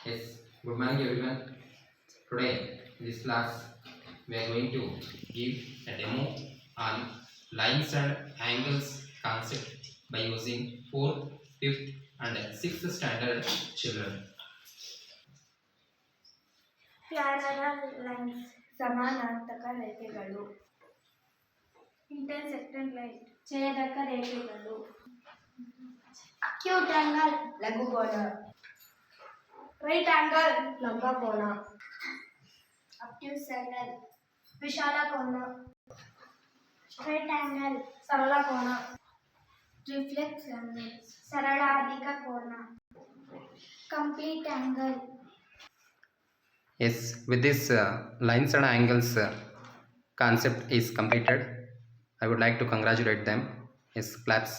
Yes, good morning everyone. Today, in this class, we are going to give a demo on lines and angles concept by using 4th, 5th, and 6th standard children. Parallel lines ಸಮಾನಾಂತರ ರೇಖೆಗಳು. Intersected line ಛೇದಕ ರೇಖೆಗಳು. Acute angle ಲಘುಕೋನ. Right angle ಲಂಬಕೋನ. Obtuse angle ವಿಶಾಲ ಕೋನ. Straight angle ಸರಳ ಕೋನ. ರಿಫ್ಲೆಕ್ಸ್ ಆಂಗಲ್ ಸರಳಾಧಿಕ ಕೋನ. Complete angle. Yes, with this lines and angles concept is completed. I would like to congratulate them. Yes, claps.